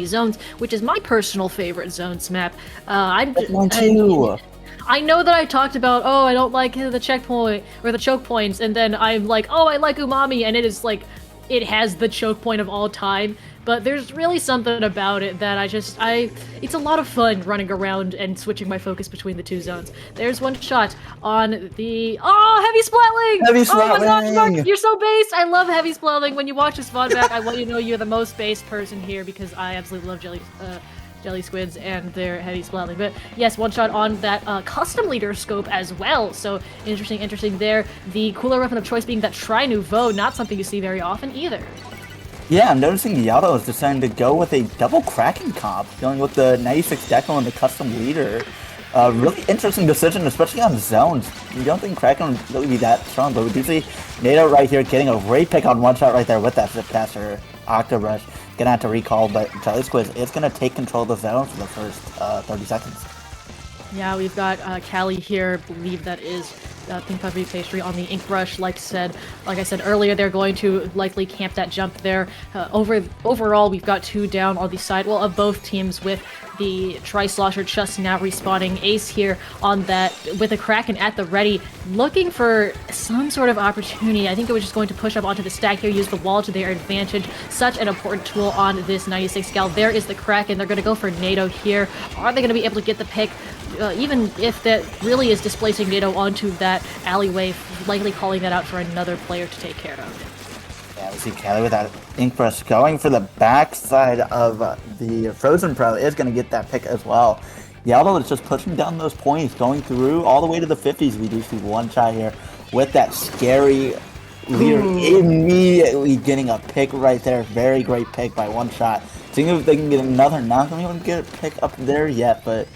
zones, which is my personal favorite zones map. Mine too. I know that I talked about, oh, I don't like the checkpoint or the choke points, and then I'm like, oh, I like Umami, and it is like, it has the choke point of all time. But there's really something about it that it's a lot of fun running around and switching my focus between the two zones. There's one shot on the, oh, Heavy Splatling! Heavy Oh my gosh, Mark, Splatling! you're so based! I love Heavy Splatling. When you watch this VOD back, I want you to know you're the most based person here because I absolutely love Jelly Squids and their Heavy Splatling. But yes, one shot on that custom leader scope as well. So interesting there. The cooler weapon of choice being that Tri Nouveau, not something you see very often either. Yeah, I'm noticing Yaotl is deciding to go with a double Kraken comp, going with the 96 Deco and the custom leader. Really interesting decision, especially on zones. You don't think Kraken would really be that strong, but we do see NATO right here getting a great pick on one shot right there with that Zipcaster Octobrush. Gonna have to recall, but Jelly Squids is gonna take control of the zone for the first 30 seconds. Yeah, we've got Callie here. I believe that is Pink Puppy Pastry on the Ink Brush. Like I said earlier, they're going to likely camp that jump there. Overall, we've got two down on the side, well, of both teams with the Tri-Slosher just now respawning. Ace here on that with a Kraken at the ready, looking for some sort of opportunity. I think it was just going to push up onto the stack here, use the wall to their advantage. Such an important tool on this 96 Gal. There is the Kraken. They're going to go for NATO here. Are they going to be able to get the pick? Even if that really is displacing NATO onto that alleyway, likely calling that out for another player to take care of. Yeah, we see Kelly with that Ink Brush going for the backside of the Frozen Pro is going to get that pick as well. Yaotl is just pushing down those points, going through all the way to the 50s. We do see one shot here with that scary leader immediately getting a pick right there. Very great pick by one shot. Seeing if they can get another. Not going to be able to get a pick up there yet, but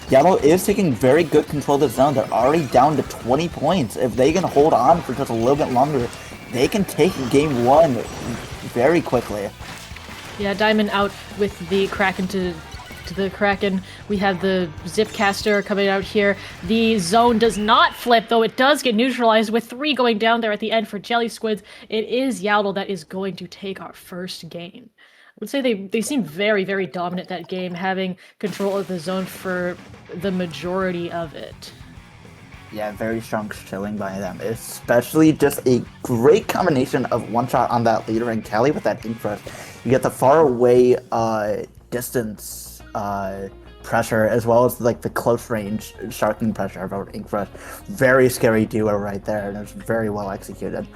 Yaotl is taking very good control of the zone. They're already down to 20 points. If they can hold on for just a little bit longer, they can take game one very quickly. Yeah, Diamond out with the Kraken to the Kraken. We have the Zipcaster coming out here. The zone does not flip, though it does get neutralized with 3 going down there at the end for Jelly Squids. It is Yaotl that is going to take our first game. I would say they seem very, very dominant that game, having control of the zone for the majority of it. Yeah, very strong showing by them, especially just a great combination of one shot on that leader and Kelly with that Ink Brush. You get the far away distance pressure as well as like the close range sharking pressure of our Ink Brush. Very scary duo right there, and it's very well executed.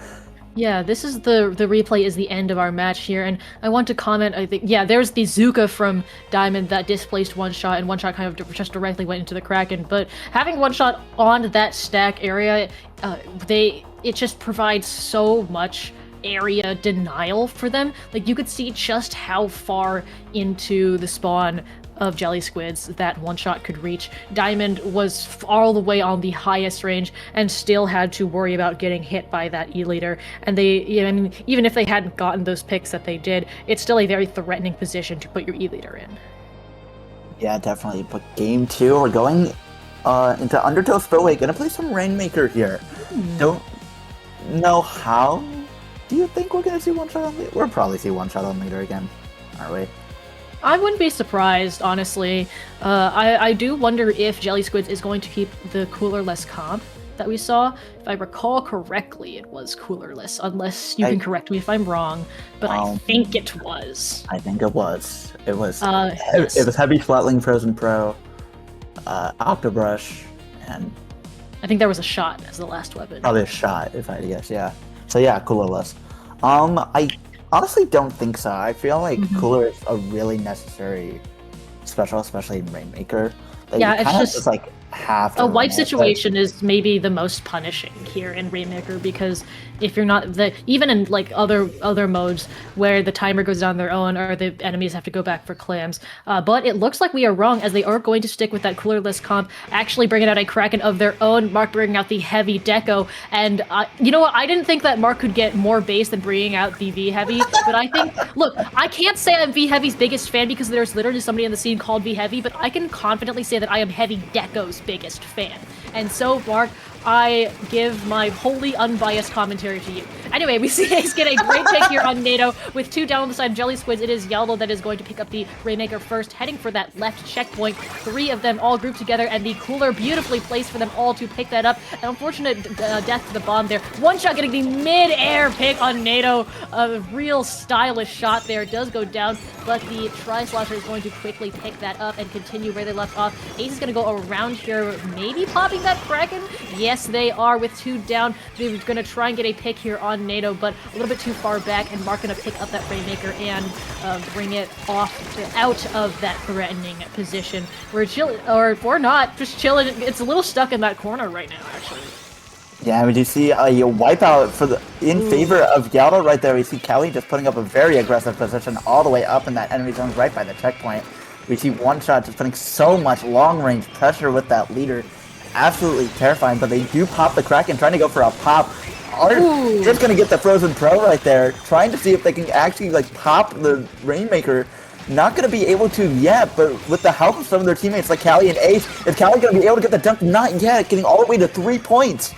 Yeah, this is the replay is the end of our match here, and I want to comment, I think, yeah, there's the Zuka from Diamond that displaced one shot, and one shot kind of just directly went into the Kraken, but having one shot on that stack area, it just provides so much area denial for them. Like, you could see just how far into the spawn of Jelly Squids that one shot could reach. Diamond was all the way on the highest range and still had to worry about getting hit by that E-leader. And even if they hadn't gotten those picks that they did, it's still a very threatening position to put your E-leader in. Yeah, definitely. But game 2, we're going into Undertow Spillway. Gonna play some Rainmaker here. Don't know how. Do you think we're gonna see one shot on leader? We'll probably see one shot on leader again, aren't we? I wouldn't be surprised, honestly. I do wonder if Jelly Squids is going to keep the coolerless comp that we saw. If I recall correctly, it was coolerless, unless you can correct me if I'm wrong, but I think it was. I think it was. It was. Yes. It was Heavy Flatling Frozen Pro, Octobrush, and I think there was a shot as the last weapon. probably a shot, if I had to guess. Yeah. So yeah, coolerless. I honestly don't think so. I feel like cooler is a really necessary special, especially in Rainmaker. Like, Yeah, it's kind of just like have to a wipe run it, situation is maybe the most punishing here in Rainmaker, because if you're not even in like other modes where the timer goes down their own or the enemies have to go back for clams, but it looks like we are wrong, as they are going to stick with that coolerless comp, actually bringing out a Kraken of their own. Mark bringing out the Heavy Deco, and you know what, I didn't think that Mark could get more base than bringing out the V Heavy, but I think, look, I can't say I'm V Heavy's biggest fan because there's literally somebody in the scene called V Heavy, but I can confidently say that I am Heavy Deco's biggest fan. And so, Mark, I give my wholly unbiased commentary to you. Anyway, we see Ace get a great pick here on NATO with 2 down on the side of Jelly Squids. It is Yaotl that is going to pick up the Rainmaker first, heading for that left checkpoint. 3 of them all grouped together, and the cooler beautifully placed for them all to pick that up. An unfortunate death to the bomb there. One shot getting the mid-air pick on NATO. A real stylish shot there. It does go down, but the Tri-Slosher is going to quickly pick that up and continue where they left off. Ace is going to go around here, maybe popping that Kraken? Yes, they are with 2 down. They're going to try and get a pick here on NATO, but a little bit too far back, and Mark going to pick up that Rainmaker and bring it off out of that threatening position. We're chilling, or if we're not, just chilling. It's a little stuck in that corner right now, actually. Yeah, we do see a wipeout in favor of Yaotl right there. We see Kelly just putting up a very aggressive position all the way up in that enemy zone right by the checkpoint. We see One Shot just putting so much long-range pressure with that leader. Absolutely terrifying, but they do pop the Kraken, trying to go for a pop. Just gonna get the Frozen Pro right there, trying to see if they can actually like pop the Rainmaker. Not gonna be able to yet, but with the help of some of their teammates like Callie and Ace, is Callie gonna be able to get the dunk? Not yet, getting all the way to 3 points.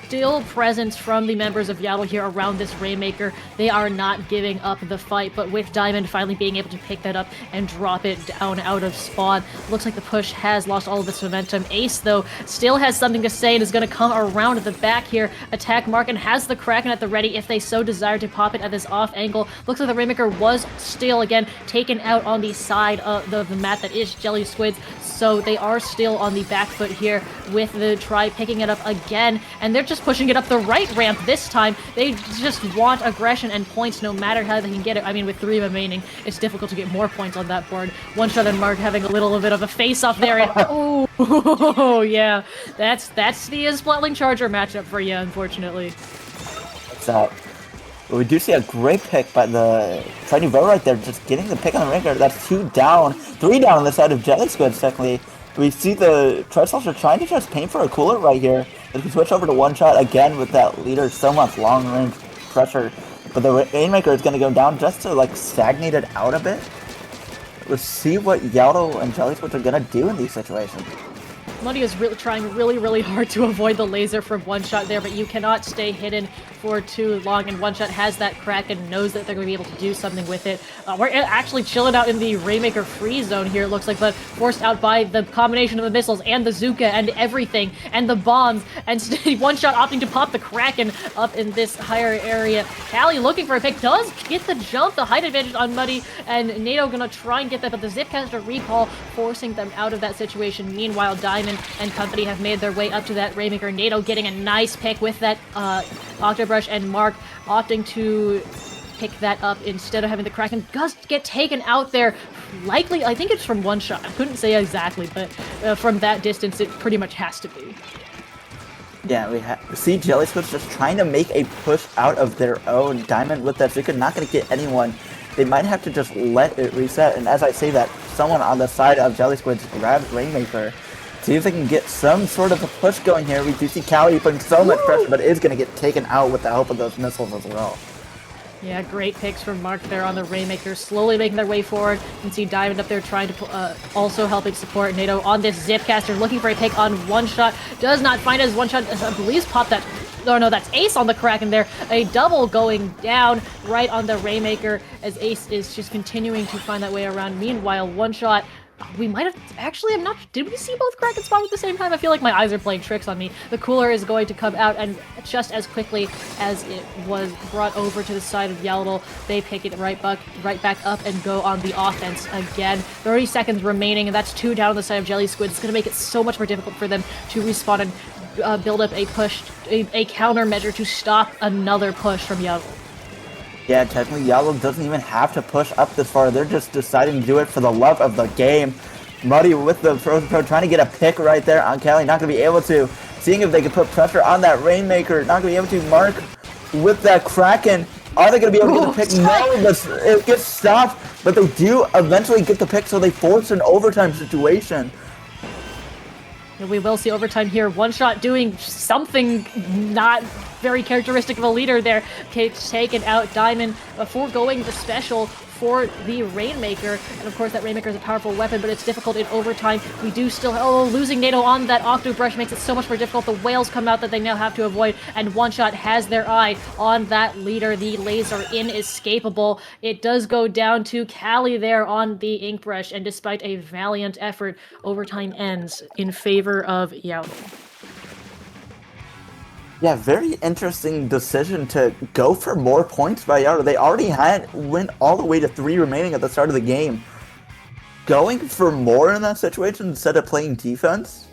Still presence from the members of Yaotl here around this Rainmaker. They are not giving up the fight, but with Diamond finally being able to pick that up and drop it down out of spawn, looks like the push has lost all of its momentum. Ace, though, still has something to say and is going to come around at the back here, attack Mark, and has the Kraken at the ready if they so desire to pop it at this off angle. Looks like the Rainmaker was still, again, taken out on the side of the map that is Jelly Squids, so they are still on the back foot here with the Tri picking it up again, and they're just pushing it up the right ramp this time. They just want aggression and points no matter how they can get it. I mean, with 3 remaining, it's difficult to get more points on that board. One Shot and Mark having a little bit of a face-off there, and oh, yeah, that's the Splatling Charger matchup for you, unfortunately. What's up? Well, we do see a great pick by the Tri Nouveau right there, just getting the pick on the Rainmaker. That's 2 down, 3 down on the side of Jelly Squids, technically. We see the Tri-Slosher trying to just paint for a cooler right here. They can switch over to One Shot again with that leader, so much long-range pressure. But the Rainmaker is going to go down just to like stagnate it out a bit. Let's see what Yaotl and Jelly Squids are going to do in these situations. Muddy is trying really hard to avoid the laser from One Shot there, but you cannot stay hidden for too long, and One Shot has that crack and knows that they're going to be able to do something with it. We're actually chilling out in the Rainmaker free zone here, it looks like, but forced out by the combination of the missiles and the Zuka and everything, and the bombs, and One Shot opting to pop the Kraken up in this higher area. Callie looking for a pick, does get the jump, the height advantage on Muddy, and NATO going to try and get that, but the Zipcaster recall forcing them out of that situation. Meanwhile, Diamond and company have made their way up to that Rainmaker. NATO getting a nice pick with that Octobrush, and Mark opting to pick that up instead of having the Kraken just get taken out there. Likely, I think it's from One Shot. I couldn't say exactly, but from that distance, it pretty much has to be. Yeah, we see Jelly Squids just trying to make a push out of their own. Diamond with that Zuka not going to get anyone. They might have to just let it reset, and as I say that, someone on the side of Jelly Squids grabs Rainmaker. See if they can get some sort of a push going here. We do see Callie putting so much pressure, but is going to get taken out with the help of those missiles as well. Yeah, great picks from Mark there on the Rainmaker, slowly making their way forward. You can see Diamond up there trying to also helping support NATO on this Zipcaster, looking for a pick on One Shot. Does not find as One Shot, I believe, popped that. Oh no, that's Ace on the Kraken there. A double going down right on the Rainmaker as Ace is just continuing to find that way around. Meanwhile, One Shot, we might have actually, I'm not, did we see both Kraken spawn at the same time? I feel like my eyes are playing tricks on me. The cooler is going to come out, and just as quickly as it was brought over to the side of Yaotl, they pick it right back up and go on the offense again. 30 seconds remaining, and that's 2 down on the side of Jelly Squid. It's going to make it so much more difficult for them to respawn and build up a push, a countermeasure to stop another push from Yaotl. Yeah, technically Yaotl doesn't even have to push up this far. They're just deciding to do it for the love of the game. Muddy with the Frozen Pro trying to get a pick right there on Callie. Not going to be able to. Seeing if they can put pressure on that Rainmaker. Not going to be able to. Mark with that Kraken. Are they going to be able to get the pick? No, it gets stopped. But they do eventually get the pick, so they force an overtime situation. We will see overtime here. One Shot doing something not very characteristic of a leader there. Okay, taken out Diamond before going the special for the Rainmaker, and of course that Rainmaker is a powerful weapon, but it's difficult in overtime. We do still, losing NATO on that Octo Brush makes it so much more difficult. The whales come out that they now have to avoid, and One Shot has their eye on that leader. The laser inescapable. It does go down to Callie there on the Ink Brush, and despite a valiant effort, overtime ends in favor of Yaotl. Yeah, very interesting decision to go for more points by Yaotl. They already went all the way to 3 remaining at the start of the game. Going for more in that situation instead of playing defense?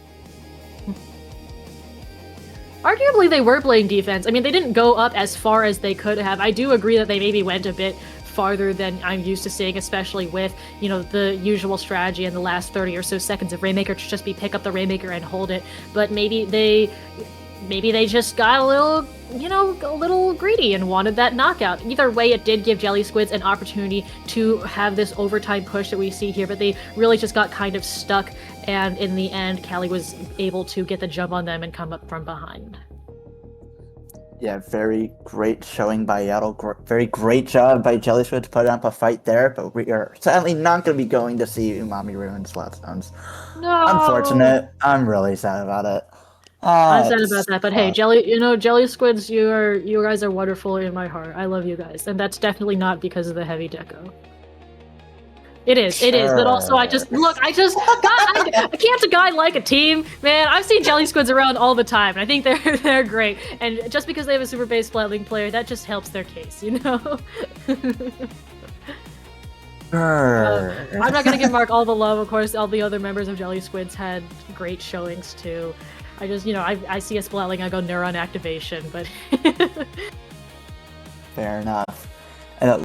Arguably, they were playing defense. I mean, they didn't go up as far as they could have. I do agree that they maybe went a bit farther than I'm used to seeing, especially with, the usual strategy in the last 30 or so seconds of Rainmaker to just be pick up the Rainmaker and hold it. But maybe they just got a little greedy and wanted that knockout. Either way, it did give Jelly Squids an opportunity to have this overtime push that we see here, but they really just got kind of stuck, and in the end, Callie was able to get the jump on them and come up from behind. Yeah, very great showing by Yaotl. Very great job by Jelly Squids to put up a fight there, but we are sadly not going to be going to see Umami ruin Slapstones. No! Unfortunate. I'm really sad about it. I'm sad about that, but hey, Jelly Squids, you guys are wonderful in my heart. I love you guys, and that's definitely not because of the heavy deco. It is, but also I can't a guy like a team, man. I've seen Jelly Squids around all the time, and I think they're great. And just because they have a super base Splatling player, that just helps their case, I'm not gonna give Mark all the love. Of course, all the other members of Jelly Squids had great showings too. I just, I see a Splatling, I go neuron activation, but... Fair enough.